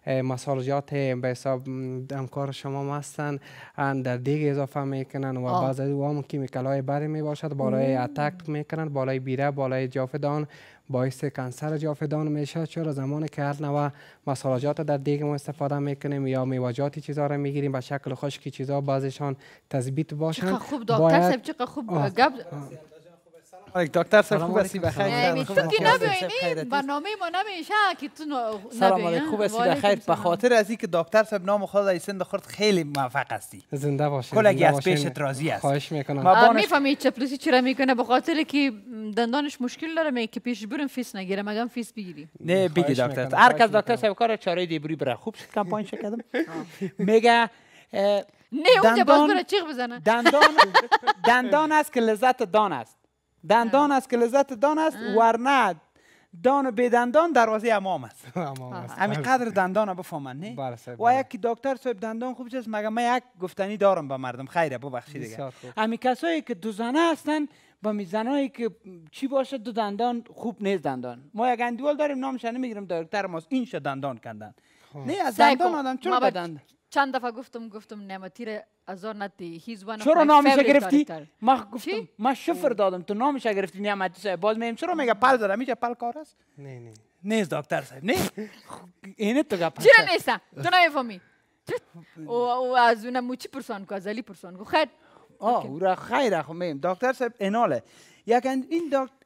مسالجات به حساب همکار شما هستن در دیگ اضافه میکنن و بعضی هم کیمیکال های بری می باشد بالای اتاک میکنن، بالای بیره، بالای جافدان، باعث کانسر جافدان میشه. چرا؟ زمانی که هر نوع مسالجات در دیگ ما استفاده میکنیم یا میوه‌جاتی چیزا را میگیریم به شکل خشکی چیزا بعضیشان تثبیت باشن.
چقدر خوب دکتر صاحب، چقدر خوب گپ.
دکتر صاحب خوب هستی بخیر؟
تو که نبینی برنامه ما نمیشه که تو نبینی.
سلام علیکم، خوب هستی بخیر؟ به خاطر از اینکه دکتر صاحب نام خود از سند خورد خیلی موفق هستی.
زنده باشید.
کلگی از پیشت راضی است.
خواهش میکنم.
میفهمی چپلوسی چرا میکنه؟ به خاطر که دندانش مشکل داره، میگه که پیش بریم فیس نگیره، مگم فیس بگیری.
نه بگی دکتر. هر کس دکتر صاحب کار چاره دیبری بره. خوب شد کمپاین کردم. میگه
نه اونجا باز بره چیغ بزنه.
دندان است که لذت دان است. دندان است که لذت دان است، ورنه دان به دندان دروازه امام است. همین قدر دندان رو بفهمن. نه و یکی دکتر صاحب دندان خوب است. مگه من یک گفتنی دارم به مردم، خیره ببخشید دیگه. همین کسایی که دو زنه هستن با میزنایی که چی باشه دو دندان خوب نیست. دندان ما یک اندیول داریم نامش نمیگیرم، دکتر ما این شد دندان کندن. نه از دندان آدم چرا بدند؟
چند دفعه گفتم نعمتی ازار نتی هیز وان.
چرا نامش گرفتی؟ ما گفتم ما شفر دادم تو نامش گرفتی نعمتی صاحب. باز میگم چرا میگه پل دادم؟ میگه پل کار است؟
نه
نیست دکتر صاحب. نه اینه تو گپ
چرا نیست؟ تو نمیفهمی. او از اون موچی پرسان کو، از علی پرسان کو. خیر
او را خیره. خب میگم دکتر صاحب ایناله یک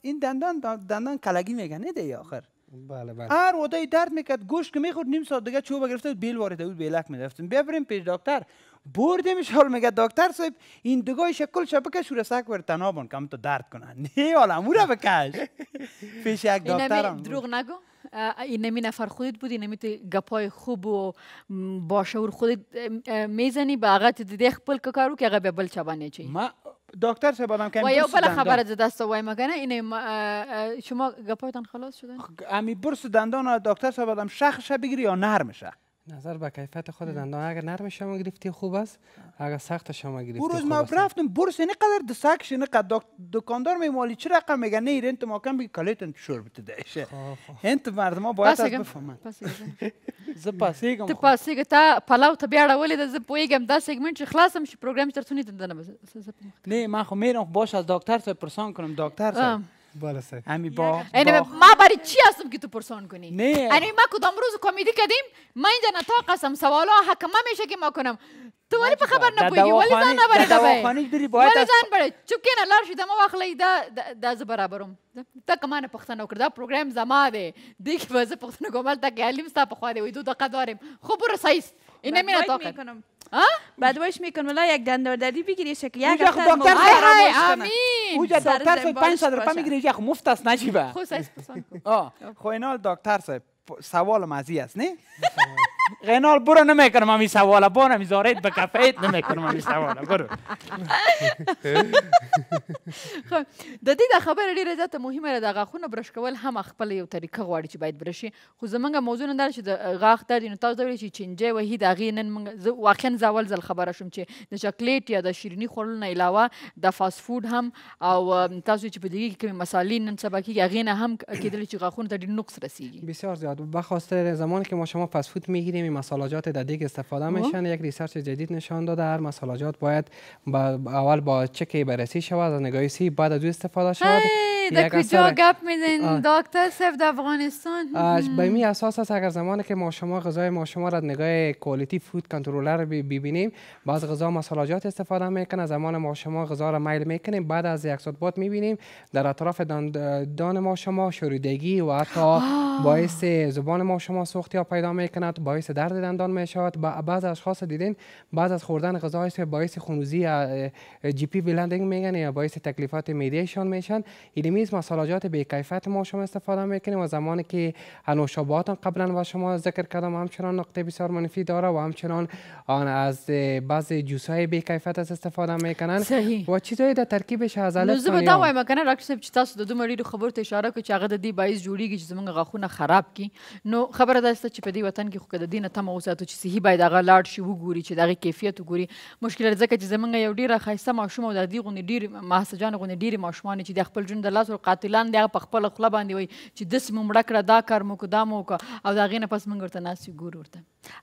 این دندان کلگی میگه نه دی آخر.
بله
هر وقتی درد میکرد گوشت که میخورد نیم ساعت دیگه چوب گرفته بود بیل وارد بود بیلک میرفتیم. ببریم پیش دکتر بردیمش. حال میگه دکتر صاحب این دگای شکل شبکه شور سگ ور تنابون کم تو درد کنه. نه حالا مورا بکش پیش یک دکترم.
دروغ نگو. این نمی نفر خودت بودی، نمی تو گپای خوب و با شعور خودت میزنی به آقا دیدی خپل کارو که آقا به بل چبانه چی.
ما دکتر صاحب آدم که
و یا بلا خبر از دست وای مگنه این شما گپایتان خلاص شدن؟
امی برس دندان دکتر صاحب آدم شخش بگیری یا نرمشه؟
نظر به کیفیت خود دندان. اگر نرم شما گرفتی خوب است، اگر سخت شما گرفتی
خوب است.
روز
ما رفتم برس نه قدر دسکش نه قدر دکاندار میمالی چه رقم میگه نه ایران تو ماکان بگی کالیتن شور بتدهشه. انت مردم باید از بفهمن. ز پاسیگم.
تو پاسیگ تا پلاو تا بیاره ولی دز پویگم 10 سگمنت خلاصم شی پروگرام ترتونی دندانه.
نه من خو میرم باش از دکتر صاحب پرسان کنم. دکتر صاحب
بالا سر
امی با
ما برای چی هستم که تو پرسان کنی؟
نه
ما کدام روز کمدی کردیم ما اینجا نتاقصم سوالا حکم میشه که ما کنم. تو ولی په خبر نه پویی ولی ځان نه بره
دبای
ولی ځان بره چوپ کینه لار شي د ما واخلې دا زه برابروم ته کمانه پښتنه وکړه دا پروګرام زما دی دی کې به زه پښتنه کوم هلته کې علیم ستا پخوا دی وایي دو دقیقه داریم خب برو سایز اینه مینه طاقت
بعد وایش میکنم ولی یک دندانداری بگیری شکل یک
هفته
دکتر
امین اونجا دکتر صاحب 500 روپیه میگیره یک مفت است نجیبه
خو سایز پسند
خو اینال دکتر صاحب سوال مزی است نه غینال برو نمیکنم همی سوالا بانم زارید به کفایت نمیکنم همی سوالا برو.
خب د دې د خبره ډیره زیاته مهمه ده د غاښونو برش کول هم خپل یو طریقه غواړي چې باید برشي خو زمونږ موضوع نن دا چې د غاښ درد نو تاسو ویل چې چینجی وهي د هغې نن موږ واقعا زه اول ځل خبره شوم چې د چاکلیټ یا د شیریني خوړلو نه علاوه د فاست فود هم او تاسو چې په دې کې کومې مسالې نن سبا کېږي هغې نه هم کېدلی چې غاښونو ته ډېر نقص رسیږي.
بسیار زیاد بخاطر زمانی که ما شما فاست فود میگیریم این مسالجات در دیگ استفاده میشن. یک ریسرچ جدید نشان داده هر مسالجات باید اول با چک بررسی شود از نگاه سی بعد از استفاده شود.
در کجا گپ میزنین دکتر صاحب در افغانستان؟
به می اساس است اگر زمانی که ما شما غذای ما شما را نگاه کوالیتی فود کنترلر ببینیم بعض غذا مسالجات استفاده میکنه زمان ما شما غذا را میل میکنیم بعد از یک ساعت بعد میبینیم در اطراف دان ما شما شوریدگی و حتی باعث زبان ما شما سوختی ها پیدا میکنه باعث درد دندان میشود. بعض اشخاص دیدین بعد از خوردن غذا است باعث خونریزی جی پی بلندینگ میگن یا باعث تکلیفات معدهشان میشن. میز مسالجات به کیفیت ما شما استفاده میکنیم و زمانی که نوشابهات قبلا با شما ذکر کردم همچنان نقطه بسیار منفی داره و همچنان از بعض جوس های به کیفیت استفاده میکنن و چیزایی در ترکیبش از الف
زه به دا وایم کنه ډاکټر صاحب چې تاسو د دومره ډېرو خبرو ته اشاره کوئ چې هغه د دې باعث جوړیږي چې زموږ غاښونه خراب کړي نو خبره دا شته چې په دې وطن کې خو که د دې نه تمه وساتو چې صحي باید هغه لاړ شي وګوري چې د هغې کیفیت وګوري مشکل ځکه چې زموږ یو ډېره ښایسته ماشوم او د دې غوندې ډېرې محصجانې غوندې ډېرې ماشومانې چې د خپل ژوند د لاسو قاتلان دي هغه په خپله خوله باندې وایي چې داسې مو مړه کړه دا کار مو وکړه دا مو وکړه او د هغې نه پس موږ ورته ناست یو ګورو ورته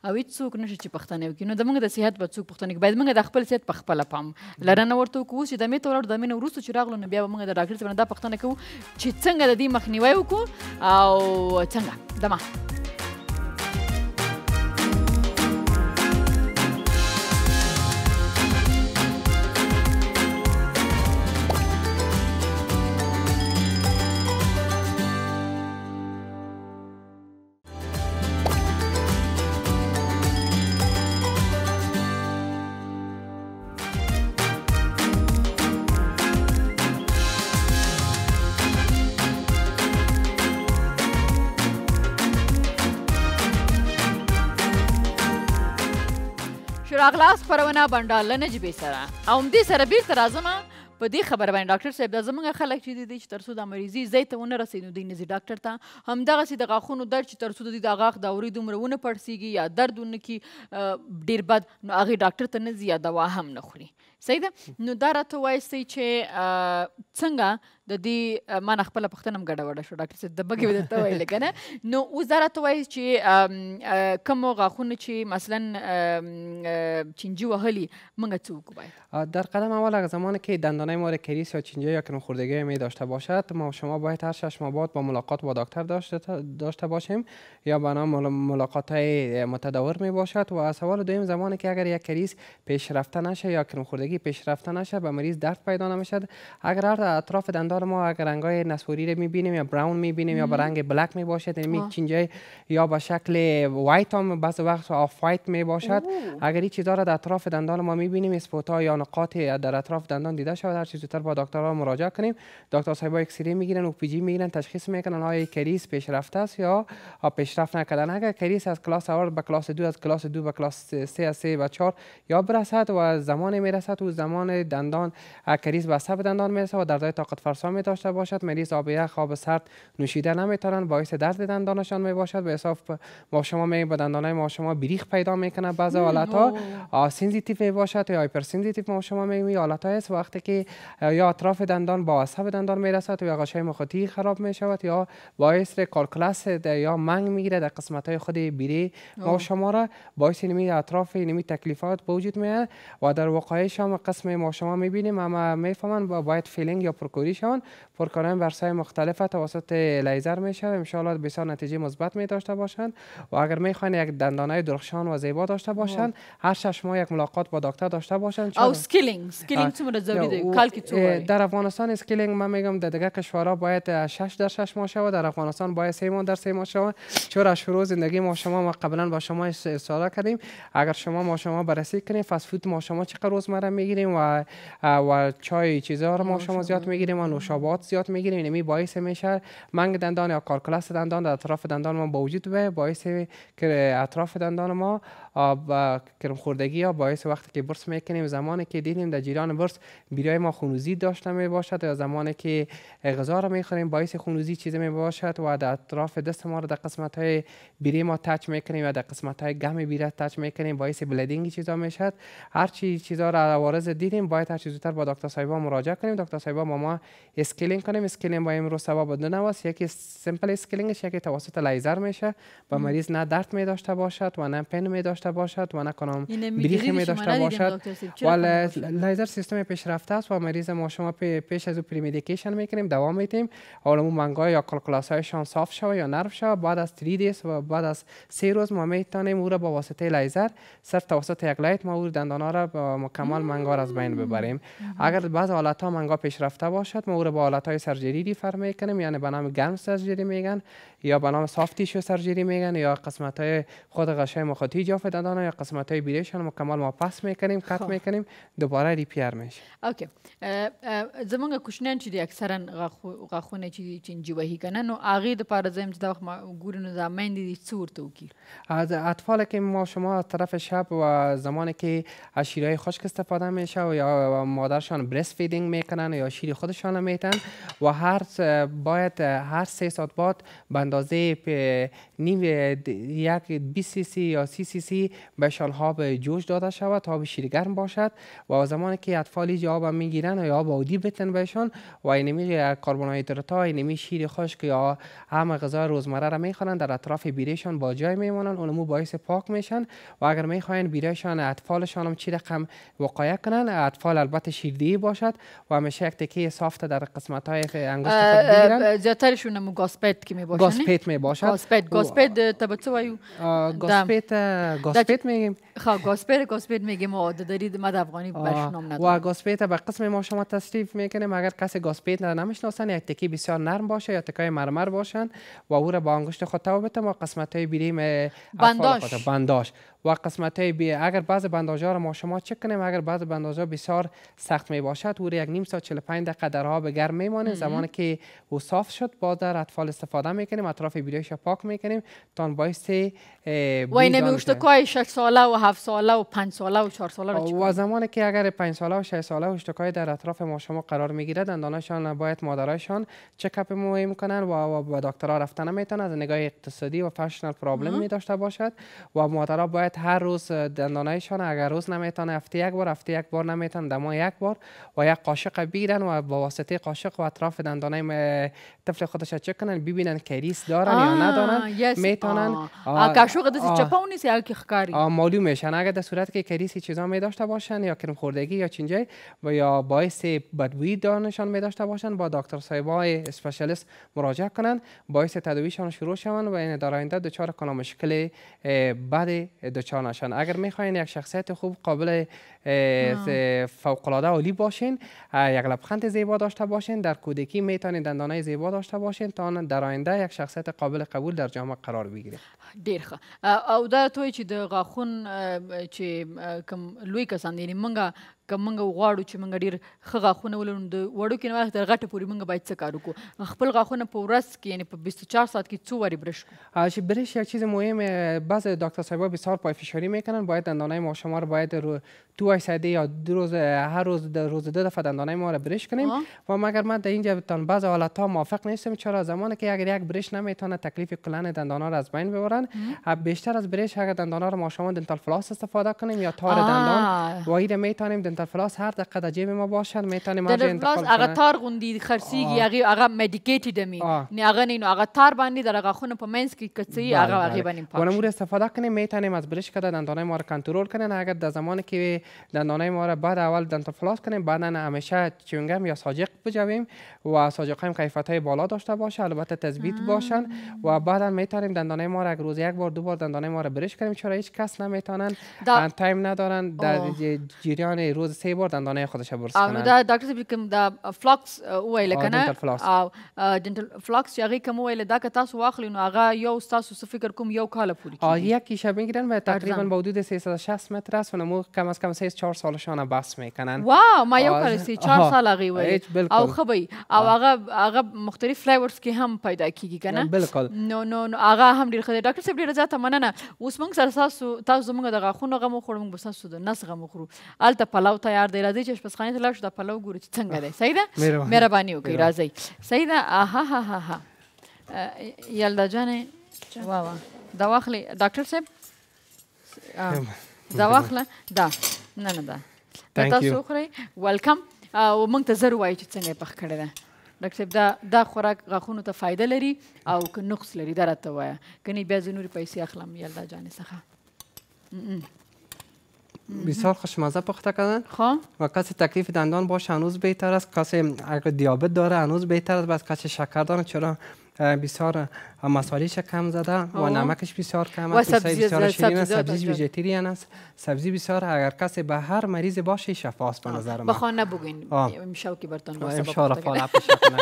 او هېڅوک نشي چې پوښتنه وکړي نو زموږ د صحت به څوک پوښتنه کوي باید موږ د خپل صحت په خپله پام لرنه ورته وکړو اوس چې دمې ته ولاړو دمې نه وروسته چې راغلو نو بیا به موږ د ډاکټر صاحب نه دا پوښتنه کوو چې څنګه د دې مخنیوی وکړو او څنګه دمه راغلاس خپرونه بنډاله نجیبې سره او همدې سره بیرته راځم په دې خبره باندې ډاکټر صاحب دا زموږ خلک چې دي چې تر څو د مریضي ځای ته ونه رسېږي نو دوی نه ځي ډاکټر ته همدغسې د غاښونو درد چې تر څو د دوی د غاښ دورې دومره ونه پړسېږي یا درد ونه کړي ډېر بد نو هغې ډاکټر ته نه ځي یا دوا هم نه خوري صحیح ده نو دا راته ووایستئ چې څنګه د دې ما نه خپله پوښتنه هم ګډوډه شوه ډاکټر صاحب د بګې مې درته وویله که نه نو اوس دا راته ووایئ چې کومو غاښونو چې مثلا چینجی وهلي موږ څه وکړو باید
در قدم اول اگر زمانی که دندانه ما کریس یا چینجی یا کنخوردگی می داشته باشد ما شما باید هر 6 ماه بعد با ملاقات با دکتر داشته باشیم یا بنا ملاقات های متداول می باشد و سوال دوم زمانی که اگر یک کریس پیشرفته نشه یا کنخوردگی پیشرفته نشه به مریض درد پیدا نمیشد اگر اطراف دندان ما اگر رنگای نسواری رو میبینیم یا براون میبینیم یا به رنگ بلک می باشد یعنی چینجی یا به شکل وایت هم بعض وقت آف وایت می باشد اگر این چیزا را در اطراف دندان ما میبینیم اسپوتا یا نقاط در اطراف دندان دیده شود هر چیز زودتر با دکترها مراجعه کنیم دکتر صاحب اکسری میگیرن او پی جی میگیرن تشخیص میکنن آیا کریس پیشرفته است یا پیشرفت نکردن اگر کریس از کلاس اول به کلاس 2 از کلاس 2 به کلاس 3 از 3 به 4 یا برسد و زمان میرسد و زمان دندان کریس بسته به دندان میرسد و دردهای طاقت فرسا می داشته باشد مریض آب یخ آب سرد نوشیده نمیتونن باعث درد دندانشان می باشد به حساب ما شما می به دندانای ما شما بریخ پیدا میکنه بعضی حالتها سنسیتیو می باشد یا هایپر سنسیتیو ما شما می حالت است وقتی که یا اطراف دندان با عصب دندان میرسد یا غشای مخاطی خراب می شود یا باعث کالکولاس یا منگ میگیره در قسمت های خود بیری ما شما را باعث نمی اطراف نمی تکلیفات به وجود میاد و در واقع شما قسم ما شما میبینیم اما میفهمن باید فیلینگ یا پرکوری شون پرکارن برسای مختلف توسط لیزر میشه ان شاء الله بسیار نتیجه مثبت می داشته باشند و اگر میخواین یک دندانای درخشان و زیبا داشته باشند هر 6 ماه یک ملاقات با دکتر داشته باشند
او اسکیلینگ څومره ضروری دی کال کی څومره
در افغانستان اسکیلینگ من میگم در دیگه کشورها باید 6 در 6 ماه شود در افغانستان باید 3 ماه در 3 ماه شود چون از شروع زندگی ما شما قبلا با شما استفاده کردیم اگر شما ما شما بررسی کنیم فست فود ما شما چقدر روزمره میگیریم و چای چیزا رو ما شما زیاد میگیریم و نوشابات زیاد میگیریم. اینمی باعث میشه منگ دندان یا کارکلاس دندان در اطراف دندان ما با وجود بیاید، باعث که اطراف دندان ما با کرم خوردگی یا باعث وقتی که برس میکنیم، زمانی که دیدیم در جریان برس بیرای ما خونریزی داشته می باشد یا زمانی که غذا را میخوریم باعث خونریزی چیزی می باشد و در اطراف دست ما را در قسمت های بیری ما تچ میکنیم و در قسمت های گم بیره تچ میکنیم، باعث بلیدینگ چیزا میشد. هر چیزا را عوارض دیدیم باید هر چیز زودتر با دکتر صاحبا مراجعه کنیم. دکتر صاحبا ما اسکیلینگ کنیم. اسکیلینگ با امروز سبب دو نوع است، یکی سیمپل اسکیلینگش یکی توسط لیزر میشه و مریض نه درد می داشته باشد و نه پن می داشته باشد و نه کنم بریخی می داشته باشد. و لیزر سیستم پیشرفته است و مریض ما شما پیش از پریمدیکیشن میکنیم، دوا میدیم، حالا منگاه یا کالکولاسایشان صاف شوه یا نرم شوه. بعد از 3 دیز و بعد از 3 روز ما میتونیم او را با واسطه لیزر صرف توسط یک لایت ما او دندانا را با مکمل منگاه از بین ببریم. اگر بعض حالت ها منگاه پیشرفته باشد ما او را با حالت های سرجری ریفر میکنیم، یعنی به نام گرم سرجری میگن یا به نام سافت تیشو سرجری میگن، یا قسمت های خود غشای مخاطی جاف دندان یا قسمت های بیریشان مکمل ما پس میکنیم، کات میکنیم، دوباره ریپیر میشه.
اوکی. زمونږ کوشنیان چې اکثرا غاښونه چې چینجی وهي کنه نو هغې دپاره زه یم چې دا وخت ګورو نو دا میندې دي څه ورته وکړي؟
از اطفال که ما شما از طرف شب و زمانی که از شیرهای خشک استفاده میشه و یا مادرشان برست فیدینگ میکنن یا شیر خودشان میتن و باید هر 3 ساعت بعد به اندازه نیم یک 20 سی سی یا 30 سی سی بهشان آب جوش داده شود تا آب شیرگرم باشد و زمانی که اطفالی آب میگیرن یا آب عادی بتن بهشان و اینمی کربوهیدرات ها اینمی شیر خشک یا همه غذا روزمره را میخورن در اطراف بیرهشان با جای میمونن، اونمو باعث پاک میشن و اگر میخواین بیرهشان اطفالشان هم چی رقم وقایع کنن، اطفال البته شیرده‌ای باشد و همیشه یک تکه سافت در قسمت های انگشت خود بگیرن.
زیاترشون هم گاسپت که میباشن.
گاسپت میباشد.
گاسپت تبع څه وایو؟
گاسپت میگیم.
خب گاسپت میگیم و دارید مد افغانی بشنام ندارم.
و گاسپت به قسم ما شما تصریف میکنیم. اگر کسی گاسپت نمیشناسن یک تکی بسیار نرم باشه یا تکای مرمر باشن و او را با انگشت خود تو بتم و قسمت های بیریم بنداش و قسمت های اگر بعض بنداژ ها را ما شما چک کنیم، اگر بعض بنداژ ها بسیار سخت می باشد او را یک نیم ساعت 45 دقیقه در آب گرم میمانیم. زمانی که او صاف شد باز در اطفال استفاده میکنیم، اطراف بیریش پاک میکنیم تا باعث
و این اشتکای 6 ساله و 7 ساله و 5 ساله و 4 ساله
و زمانی که اگر 5 ساله و 6 ساله اشتکای در اطراف ما شما قرار میگیره، دندانشان باید مادرایشان چکاپ مهم کنن و با دکترها رفتن نمیتونن، از نگاه اقتصادی و فشنال پرابلم می داشته باشد و مادرها باید هر روز دندانایشان اگر روز نمیتونه هفته یک بار نمیتونه دما یک بار و یک قاشق بگیرن و با واسطه قاشق و اطراف دندانای طفل خودش چک کنن ببینن کریس دارن یا ندارن. میتونن
قاشق دست چپاونی سی که خکاری
معلوم میشن. اگر در صورت که کریسی چیزا می داشته باشن یا کرم خوردگی یا چینجی و یا باعث بدبویی دانشان می داشته باشن با دکتر صاحبای اسپشیالیست مراجعه کنن، باعث تداویشان شروع شون و این در آینده دچار کنه مشکل بعد دچار نشن. اگر میخواین یک شخصیت خوب قابل فوق العاده عالی باشین، یک لبخند زیبا داشته باشین، در کودکی میتونین دندانای زیبا داشته باشین تا در آینده یک شخصیت قابل قبول در جامعه قرار بگیرید.
ډیر ښه. او دا توی چې د غاښون چې کوم لوی کسان دي منګه که موږ غواړو چې موږ ډېر ښه غاښونه ولرو د وړوکي نه تر غټه پورې موږ باید څه کار وکړو؟ خپل غاښونه په ورځ کې یعنې په 24 ساعت کې څو وارې برش کړو؟
چې برش یک چیز مهمه. بعض دکتر صاحبا بسیار پایفشاری میکنن، باید دندانای ما شما رو باید 2 یا 2 روز هر روز 2 دفعه دندانای ما رو برش کنیم و مگر من در اینجا تان بعض حالت ها موافق نیستم، چرا زمانی که اگر یک برش نمیتونه تکلیف کلان دندانا رو از بین ببرن، بیشتر از برش اگر دندانا رو ما شما دنتال فلاس استفاده کنیم یا تار دندان و این میتونیم دنتال فلاس هر دقیقه در جیب ما باشد، میتونیم از انتقال کنیم.
هغه تار غوندي خرسيږي هغه میډیکیټډ می نه هغه نه هغه تار باندې در هغه خونه په منځ کې کڅي هغه باندې پاک
ونمور استفاده کنیم. میتونیم از برش کده دندانای ما رو کنترل کنیم. اگر در زمانی که دندانای ما رو بعد اول دنتال فلاس کنیم، بعدا همیشه چونگم یا ساجق بجویم و ساجق هم کیفیت های بالا داشته باشه، البته تثبیت باشن و بعدا میتونیم دندانای ما رو اگر روز یک بار 2 بار دندانای ما رو برش کنیم، چرا هیچ کس نمیتونن تایم ندارن در جریان روز 3 بار دندانه خودش برس
او
کنن.
نو دا ډاکټر صاحب کوم دا فلاکس ویل کنه
dental floss.
او ډنټل فلاکس چې هغه کوم ویل دا که تاسو واخلئ نو هغه یو تاسو څه فکر کوم یو کال پورې کیږي.
یک کیشه میگیرن و تقریبا با حدود 360 متر است و نمو کم از کم 3-4 سالشان بس میکنن.
واو ما یو کال 4 سال هغه ویل او خبي او هغه مختلف فلیورز کې هم پیدا کیږي کنه.
بالکل.
نو هغه هم ډیر ښه ډاکټر صاحب ډیر زیاته مننه. اوس موږ سره تاسو زموږ د غاښونو غمو خورو موږ بس تاسو د نس غمو خورو. الته پلاو تیار دی راځي چې شپسخانه ته لاړ شو د پلاو ګورو چې څنګه دی. صحیح ده؟ مهرباني وکړئ راځئ. صحیح ده؟ ها ها ها ها یلدا جانې واه دا واخلئ ډاکټر صاحب دا واخله دا نه دا تاسو وخورئ. ویلکم. او موږ ته زر وایي چې څنګه یې پخ کړې ده. ډاکټر صاحب دا خوراک غاښونو ته فایده لري او که نقص لري دا راته وایه کنی بیا زه نورې پیسې اخلم یلدا جانې څخه.
بسیار خوشمزه پخته کردن.
خب
و کسی تکلیف دندان باشه هنوز بهتر است. کسی اگر دیابت داره هنوز بهتر است. بس کسی شکر داره چرا بسیار مسالیش کم زده و نمکش بسیار کم است. بسیار شیرین است. سبزی ویژیتریان است. سبزی بسیار اگر کسی به هر مریض باشه شفاست به نظر من.
بخوان نبگین امشب که برتون واسه
امشب فعلا پیش کنه.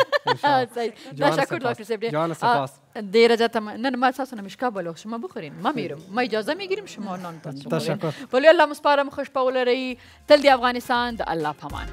تشکر دکتر صاحب.
جان سپاس.
دیر جات نه ما اساسا مشکا بلوخ شما بخورین ما میرم ما اجازه میگیریم شما نان تاسو.
تشکر.
ولی الله مسپارم خوش پاول رہی تل دی افغانستان د الله پامان.